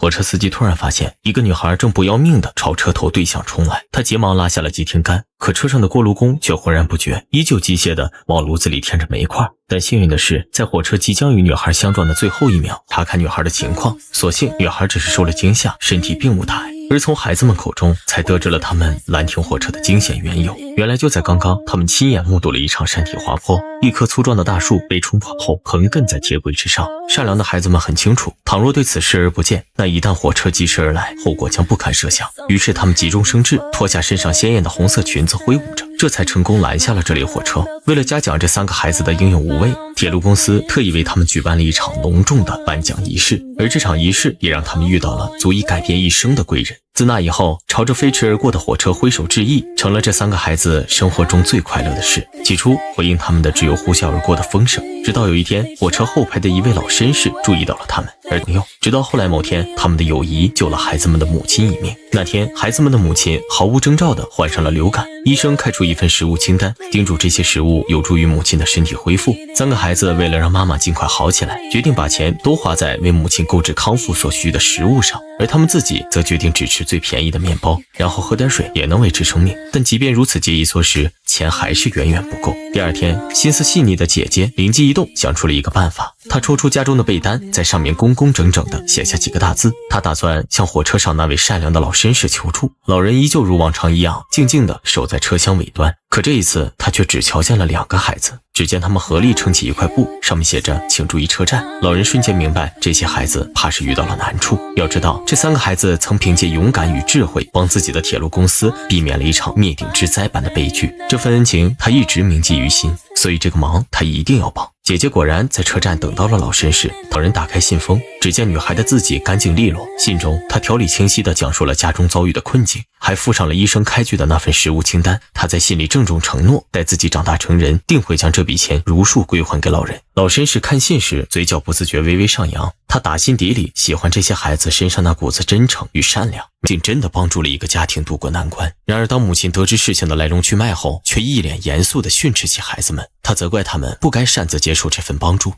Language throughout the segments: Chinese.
火车司机突然发现一个女孩正不要命地朝车头对向冲来，他急忙拉下了急停杆，可车上的锅炉工却浑然不觉，依旧机械地往炉子里添着煤块。但幸运的是，在火车即将与女孩相撞的最后一秒，查看女孩的情况，所幸女孩只是受了惊吓，身体并无大碍。而从孩子们口中才得知了他们拦停火车的惊险缘由。原来就在刚刚，他们亲眼目睹了一场山体滑坡，一棵粗壮的大树被冲垮后横亘在铁轨之上。善良的孩子们很清楚，倘若对此视而不见，那一旦火车疾驶而来，后果将不堪设想。于是他们急中生智，脱下身上鲜艳的红色裙子挥舞着，这才成功拦下了这列火车。为了嘉奖这3个孩子的英勇无畏，铁路公司特意为他们举办了一场隆重的颁奖仪式，而这场仪式也让他们遇到了足以改变一生的贵人。自那以后，朝着飞驰而过的火车挥手致意，成了这3个孩子生活中最快乐的事。起初回应他们的只有呼啸而过的风声，直到有一天，火车后排的一位老绅士注意到了他们，而直到后来某天，他们的友谊救了孩子们的母亲一命。那天，孩子们的母亲毫无征兆地患上了流感，医生开出一份食物清单，叮嘱这些食物有助于母亲的身体恢复。3个孩子为了让妈妈尽快好起来，决定把钱都花在为母亲购置康复所需的食物上，而他们自己则决定只吃最便宜的面包，然后喝点水也能维持生命。但即便如此节衣缩食，钱还是远远不够。第二天，心思细腻的姐姐灵机一动，想出了一个办法。她抽出家中的被单，在上面工工整整地写下几个大字。她打算向火车上那位善良的老绅士求助。老人依旧如往常一样，静静地守在车厢尾端。可这一次，他却只瞧见了2个孩子。只见他们合力撑起一块布，上面写着请注意车站。老人瞬间明白，这些孩子怕是遇到了难处。要知道，这3个孩子曾凭借勇敢与智慧，帮自己的铁路公司避免了一场灭顶之灾般的悲剧。这份恩情他一直铭记于心，所以这个忙他一定要帮。姐姐果然在车站等到了老绅士。老人打开信封，只见女孩的字迹干净利落，信中她条理清晰地讲述了家中遭遇的困境，还附上了医生开具的那份食物清单。她在信里郑重承诺，待自己长大成人，定会将这笔钱如数归还给老人。老绅士看信时，嘴角不自觉微微上扬，他打心底里喜欢这些孩子身上那股子真诚与善良，竟真的帮助了一个家庭渡过难关。然而当母亲得知事情的来龙去脉后，却一脸严肃地训斥起孩子们，他责怪他们不该擅自接受这份帮助。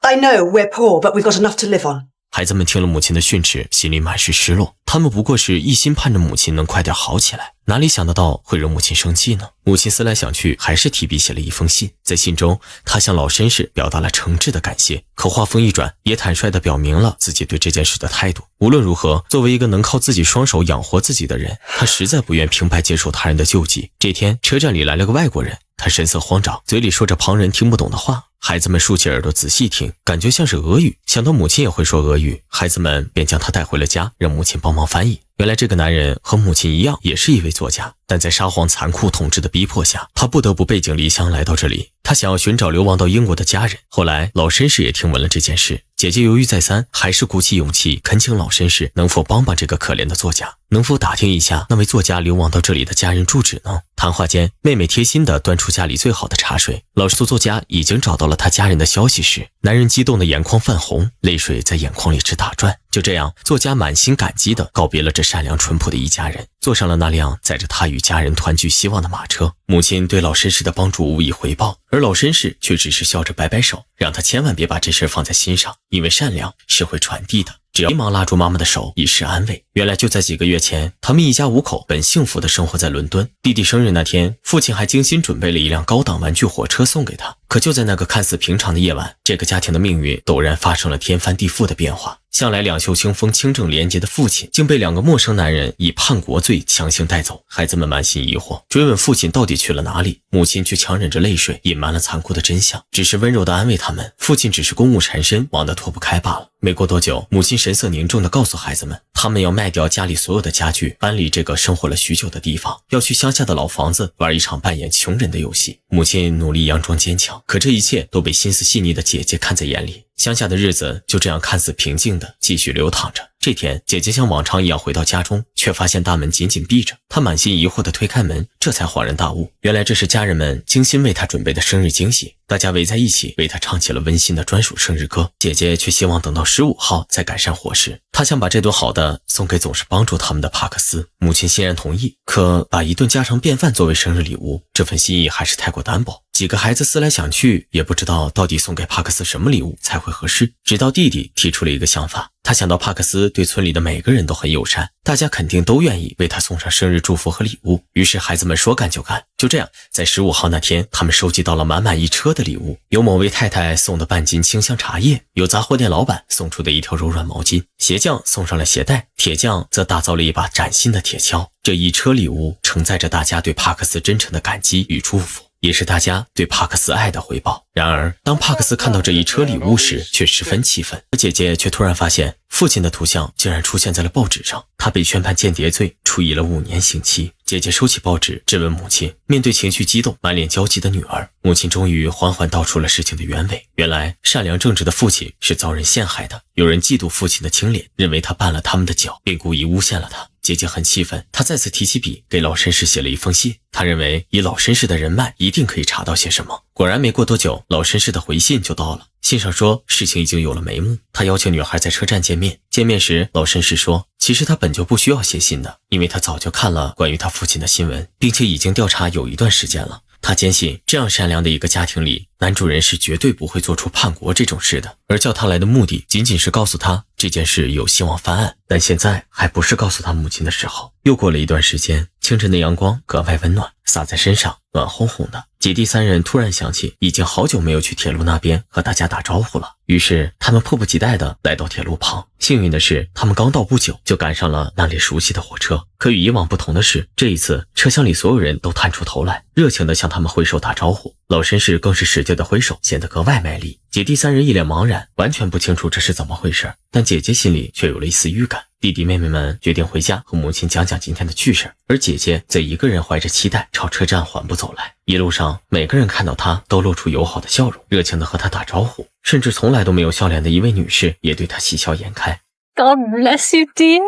I know we're poor, but we've got enough to live on. 孩子们听了母亲的训斥，心里满是失落。他们不过是一心盼着母亲能快点好起来，哪里想得到会让母亲生气呢？母亲思来想去，还是提笔写了一封信。在信中，她向老绅士表达了诚挚的感谢，可话锋一转，也坦率地表明了自己对这件事的态度。无论如何，作为一个能靠自己双手养活自己的人，他实在不愿平白接受他人的救济。这天，车站里来了个外国人，他神色慌张，嘴里说着旁人听不懂的话。孩子们竖起耳朵仔细听，感觉像是俄语。想到母亲也会说俄语，孩子们便将他带回了家，让母亲帮忙翻译。原来这个男人和母亲一样，也是一位作家，但在沙皇残酷统治的逼迫下，他不得不背井离乡来到这里。他想要寻找流亡到英国的家人。后来老绅士也听闻了这件事，姐姐犹豫再三，还是鼓起勇气恳请老绅士能否帮这个可怜的作家，能否打听一下那位作家流亡到这里的家人住址呢？谈话间，妹妹贴心地端出家里最好的茶水。老苏作家已经找到了他家人的消息时，男人激动的眼眶泛红，泪水在眼眶里直打转。就这样，作家满心感激地告别了这善良淳朴的一家人，坐上了那辆载着他与家人团聚希望的马车。母亲对老绅士的帮助无以回报，而老绅士却只是笑着摆摆手，让他千万别把这事放在心上，因为善良是会传递的。只要忙拉住妈妈的手，以示安慰。原来就在几个月前，他们一家5口本幸福地生活在伦敦。弟弟生日那天，父亲还精心准备了一辆高档玩具火车送给他。可就在那个看似平常的夜晚，这个家庭的命运陡然发生了天翻地覆的变化。向来两袖清风、清正廉洁的父亲，竟被2个陌生男人以叛国罪强行带走。孩子们满心疑惑，追问父亲到底去了哪里，母亲却强忍着泪水，隐瞒了残酷的真相，只是温柔地安慰他们，父亲只是公务缠身，忙得脱不开罢了。没过多久，母亲神色凝重地告诉孩子们，他们要卖掉家里所有的家具，搬离这个生活了许久的地方，要去乡下的老房子玩一场扮演穷人的游戏。母亲努力佯装坚强，可这一切都被心思细腻的姐姐看在眼里。乡下的日子就这样看似平静地继续流淌着。这天，姐姐像往常一样回到家中，却发现大门紧紧闭着。她满心疑惑地推开门，这才恍然大悟，原来这是家人们精心为她准备的生日惊喜。大家围在一起，为她唱起了温馨的专属生日歌。姐姐却希望等到15号再赶上伙食，她想把这顿好的送给总是帮助他们的帕克斯。母亲欣然同意，可把一顿家常便饭作为生日礼物，这份心意还是太过单薄。几个孩子思来想去，也不知道到底送给帕克斯什么礼物才会合适。直到弟弟提出了一个想法，他想到帕克斯对村里的每个人都很友善，大家肯定都愿意为他送上生日祝福和礼物。于是孩子们说干就干。就这样，在15号那天，他们收集到了满满一车的礼物，有某位太太送的半斤清香茶叶，有杂货店老板送出的一条柔软毛巾，鞋匠送上了鞋带，铁匠则打造了一把崭新的铁锹。这一车礼物承载着大家对帕克斯真诚的感激与祝福，也是大家对帕克斯爱的回报。然而当帕克斯看到这一车礼物时，却十分气愤。姐姐却突然发现父亲的图像竟然出现在了报纸上，他被宣判间谍罪，处以了5年刑期。姐姐收起报纸，质问母亲。面对情绪激动满脸焦急的女儿，母亲终于缓缓道出了事情的原委。原来善良正直的父亲是遭人陷害的，有人嫉妒父亲的清廉，认为他绊了他们的脚，便故意诬陷了他。姐姐很气愤，她再次提起笔给老绅士写了一封信，她认为以老绅士的人脉一定可以查到些什么。果然没过多久，老绅士的回信就到了，信上说事情已经有了眉目，他邀请女孩在车站见面。见面时，老绅士说其实他本就不需要写信的，因为他早就看了关于他父亲的新闻，并且已经调查有一段时间了。他坚信这样善良的一个家庭里，男主人是绝对不会做出叛国这种事的，而叫他来的目的仅仅是告诉他这件事有希望翻案。但现在还不是告诉他母亲的时候。又过了一段时间，清晨的阳光格外温暖，洒在身上暖烘烘的。姐弟3人突然想起已经好久没有去铁路那边和大家打招呼了，于是他们迫不及待地来到铁路旁。幸运的是，他们刚到不久就赶上了那列熟悉的火车。可与以往不同的是，这一次车厢里所有人都探出头来，热情地向他们挥手打招呼。老绅士更是使劲地挥手，显得格外卖力。姐弟3人一脸茫然，完全不清楚这是怎么回事，但姐姐心里却有了一丝预感。弟弟妹妹们决定回家和母亲讲讲今天的趣事，而姐姐则一个人怀着期待朝车站缓步走来。一路上，每个人看到她都露出友好的笑容，热情地和她打招呼，甚至从来都没有笑脸的一位女士也对她喜笑颜开。God bless you, dear.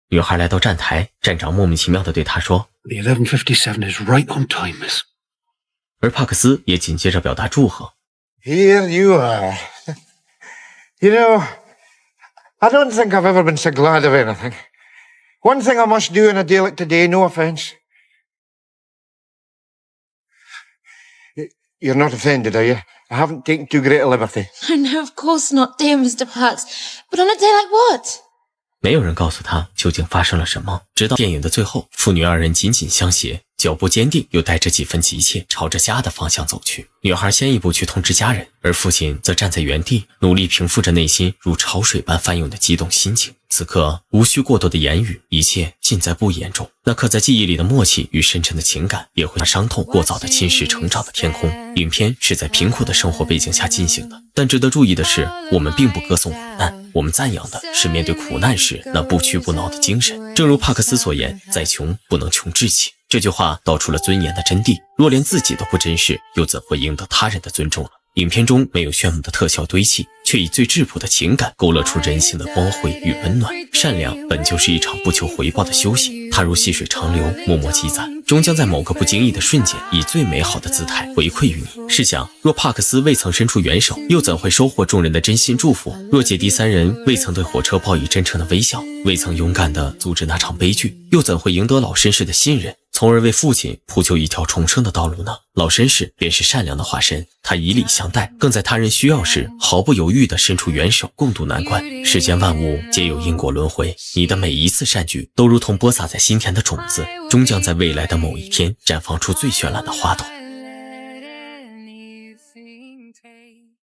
女孩来到站台，站长莫名其妙地对她说 The 11:57 is right on time, miss. 而帕克斯也紧接着表达祝贺。 Here you are. You know, I don't think I've ever been so glad of anything. One thing I must do on a day like today, no offence. You're not offended, are you? I haven't taken too great a liberty. Oh, no, of course not, dear Mr. Parks. But on a day like what? 没有人告诉他究竟发生了什么，直到电影的最后，父女2人紧紧相携，脚步坚定又带着几分急切，朝着家的方向走去。女孩先一步去通知家人，而父亲则站在原地，努力平复着内心如潮水般翻涌的激动心情。此刻无需过多的言语，一切尽在不言中。那刻在记忆里的默契与深沉的情感，也会让伤痛过早的侵蚀成长的天空。影片是在贫苦的生活背景下进行的，但值得注意的是，我们并不歌颂苦难，我们赞扬的是面对苦难时那不屈不挠的精神。正如帕克斯所言，再穷不能穷志气。这句话道出了尊严的真谛，若连自己都不珍视，又怎会赢得他人的尊重呢？影片中没有炫目的特效堆砌，却以最质朴的情感勾勒出人性的光辉与温暖。善良本就是一场不求回报的修行，它如细水长流，默默积攒，终将在某个不经意的瞬间，以最美好的姿态回馈于你。试想，若帕克斯未曾伸出援手，又怎会收获众人的真心祝福？若姐弟3人未曾对火车报以真诚的微笑，未曾勇敢地阻止那场悲剧，又怎会赢得老绅士的信任，从而为父亲铺就一条重生的道路呢？老绅士便是善良的化身，他以礼相待，更在他人需要时毫不犹豫地伸出援手，共度难关。世间万物皆有因果轮回，你的每一次善举都如同播撒在心田的种子，终将在未来的某一天绽放出最绚烂的花朵。